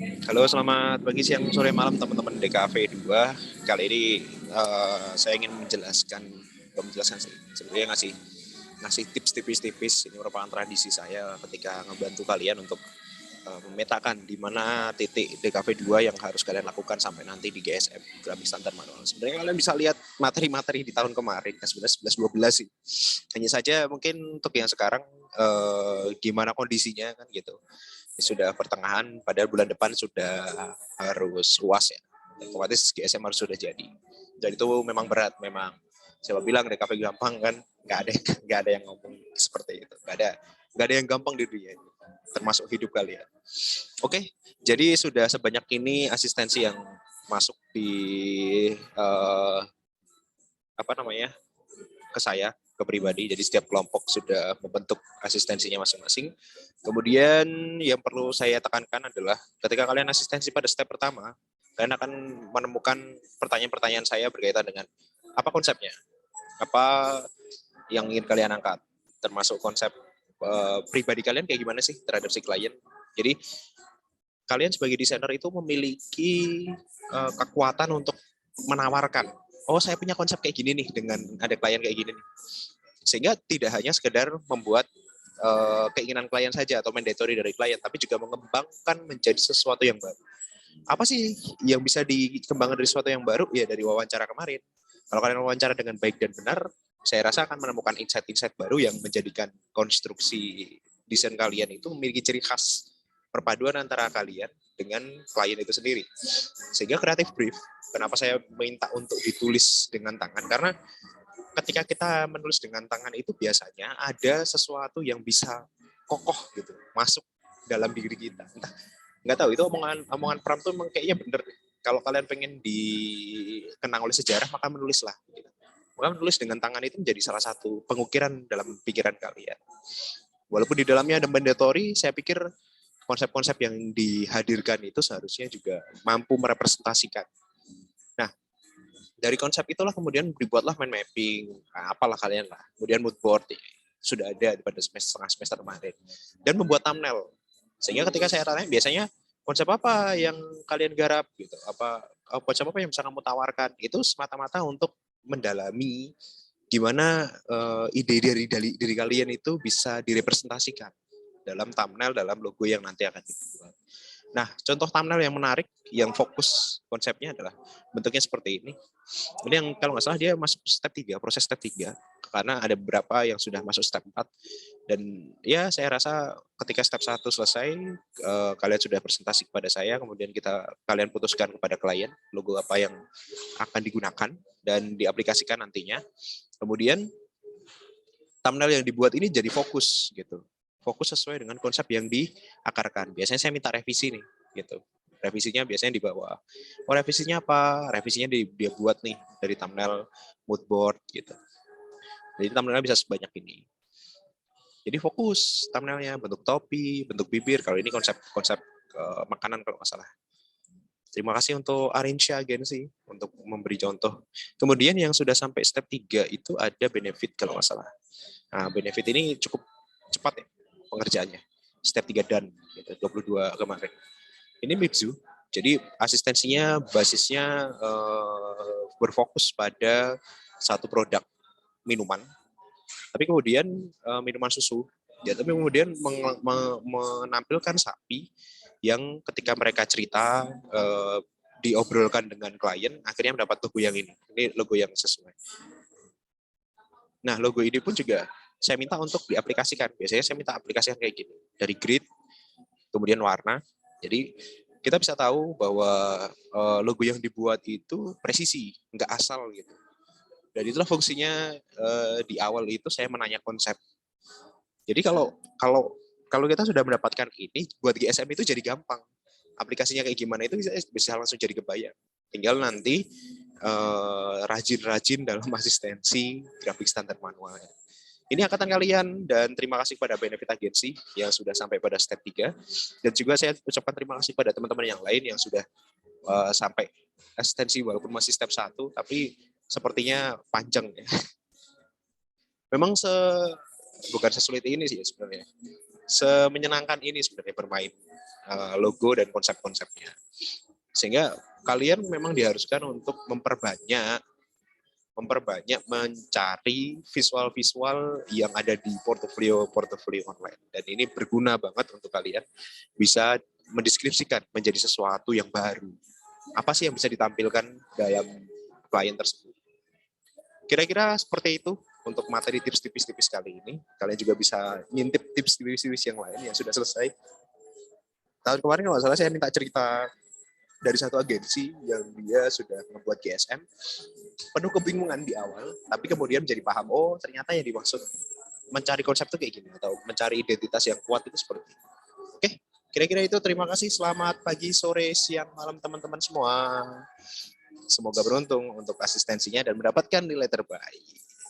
Halo, selamat pagi, siang, sore, malam teman-teman DKV 2. Kali ini saya ingin menjelaskan sih, sebenarnya ngasih tips tipis-tipis. Ini merupakan tradisi saya ketika ngebantu kalian untuk memetakan di mana titik DKV 2 yang harus kalian lakukan sampai nanti di GSM, Grafik Standar Manual. Sebenarnya kalian bisa lihat materi-materi di tahun kemarin, 11, 11, 12 sih. Hanya saja mungkin untuk yang sekarang gimana kondisinya kan gitu. Sudah pertengahan, padahal bulan depan sudah harus UAS ya. Otomatis GSM harus sudah jadi. Dan itu memang berat, memang. Siapa bilang DKV gampang kan? Nggak ada yang ngomong seperti itu. Nggak ada yang gampang di dunia ini, termasuk hidup kalian. Oke, jadi sudah sebanyak ini asistensi yang masuk di apa namanya ke saya, ke pribadi. Jadi setiap kelompok sudah membentuk asistensinya masing-masing. Kemudian yang perlu saya tekankan adalah ketika kalian asistensi pada step pertama, kalian akan menemukan pertanyaan-pertanyaan saya berkaitan dengan apa konsepnya, apa yang ingin kalian angkat, termasuk konsep pribadi kalian kayak gimana sih terhadap si klien. Jadi kalian sebagai desainer itu memiliki kekuatan untuk menawarkan, oh saya punya konsep kayak gini nih dengan ada klien kayak gini nih. Sehingga tidak hanya sekedar membuat keinginan klien saja atau mandatory dari klien, tapi juga mengembangkan menjadi sesuatu yang baru. Apa sih yang bisa dikembangkan dari sesuatu yang baru? Ya dari wawancara kemarin. Kalau kalian wawancara dengan baik dan benar, saya rasa akan menemukan insight-insight baru yang menjadikan konstruksi desain kalian itu memiliki ciri khas perpaduan antara kalian dengan klien itu sendiri. Sehingga kreatif brief, kenapa saya minta untuk ditulis dengan tangan? Karena ketika kita menulis dengan tangan itu biasanya ada sesuatu yang bisa kokoh gitu masuk dalam diri kita. Entah, nggak tahu itu omongan Pram tuh kayaknya bener. Kalau kalian pengen dikenang oleh sejarah maka menulislah. Gitu. Maka menulis dengan tangan itu menjadi salah satu pengukiran dalam pikiran kalian. Walaupun di dalamnya ada mandatory, saya pikir konsep-konsep yang dihadirkan itu seharusnya juga mampu merepresentasikan. Nah, dari konsep itulah kemudian dibuatlah mind mapping, nah, apalah kalian lah. Kemudian mood board sudah ada pada semester kemarin. Dan membuat thumbnail. Sehingga ketika saya tanya biasanya konsep apa yang kalian garap gitu, konsep apa yang bisa kamu tawarkan, itu semata-mata untuk mendalami gimana ide dari diri kalian itu bisa direpresentasikan dalam thumbnail, dalam logo yang nanti akan dibuat. Nah, contoh thumbnail yang menarik, yang fokus konsepnya adalah bentuknya seperti ini. Ini yang kalau nggak salah dia masuk step 3, proses step 3. Karena ada beberapa yang sudah masuk step 4. Dan ya saya rasa ketika step 1 selesai, kalian sudah presentasi kepada saya, kemudian kalian putuskan kepada klien logo apa yang akan digunakan dan diaplikasikan nantinya. Kemudian thumbnail yang dibuat ini jadi fokus gitu. Fokus sesuai dengan konsep yang diakarkan. Biasanya saya minta revisi nih, gitu. Revisinya biasanya di bawah. Oh, revisinya apa? Revisinya dia buat nih dari thumbnail, mood board gitu. Jadi thumbnailnya bisa sebanyak ini. Jadi fokus thumbnailnya, bentuk topi, bentuk bibir. Kalau ini konsep makanan kalau nggak salah. Terima kasih untuk Arinsya Agensi untuk memberi contoh. Kemudian yang sudah sampai step 3 itu ada benefit kalau nggak salah. Nah, benefit ini cukup cepat ya pengerjaannya. Step 3 dan gitu, 22 kemarin. Ini Mitsu. Jadi asistensinya basisnya berfokus pada satu produk minuman. Tapi kemudian minuman susu. Ya, tapi kemudian menampilkan sapi yang ketika mereka cerita diobrolkan dengan klien, akhirnya mendapat logo yang ini. Ini logo yang sesuai. Nah, logo ini pun juga saya minta untuk diaplikasikan. Biasanya saya minta aplikasikan kayak gini. Dari grid, kemudian warna. Jadi kita bisa tahu bahwa logo yang dibuat itu presisi, nggak asal gitu. Dan itulah fungsinya di awal itu saya menanya konsep. Jadi kalau kita sudah mendapatkan ini, buat GSM itu jadi gampang. Aplikasinya kayak gimana itu bisa langsung jadi kebayang. Tinggal nanti rajin-rajin dalam asistensi grafik standar manual. Ini angkatan kalian dan terima kasih kepada Benefit Agency yang sudah sampai pada step 3. Dan juga saya ucapkan terima kasih pada teman-teman yang lain yang sudah sampai asistensi walaupun masih step 1, tapi sepertinya panjang ya. Memang bukan sesulit ini sih sebenarnya. semenyenangkan ini sebenarnya bermain logo dan konsep-konsepnya. Sehingga kalian memang diharuskan untuk memperbanyak mencari visual-visual yang ada di portofolio online. Dan ini berguna banget untuk kalian bisa mendeskripsikan menjadi sesuatu yang baru. Apa sih yang bisa ditampilkan dalam klien tersebut? Kira-kira seperti itu untuk materi tips tipis kali ini. Kalian juga bisa ngintip tips tipis yang lain yang sudah selesai. Tahun kemarin kalau salah saya minta cerita dari satu agensi yang dia sudah membuat GSM, penuh kebingungan di awal, tapi kemudian menjadi paham, oh ternyata yang dimaksud mencari konsep itu kayak gini, atau mencari identitas yang kuat itu seperti ini. Oke, kira-kira itu. Terima kasih, selamat pagi, sore, siang, malam teman-teman semua. Semoga beruntung untuk asistensinya dan mendapatkan nilai terbaik.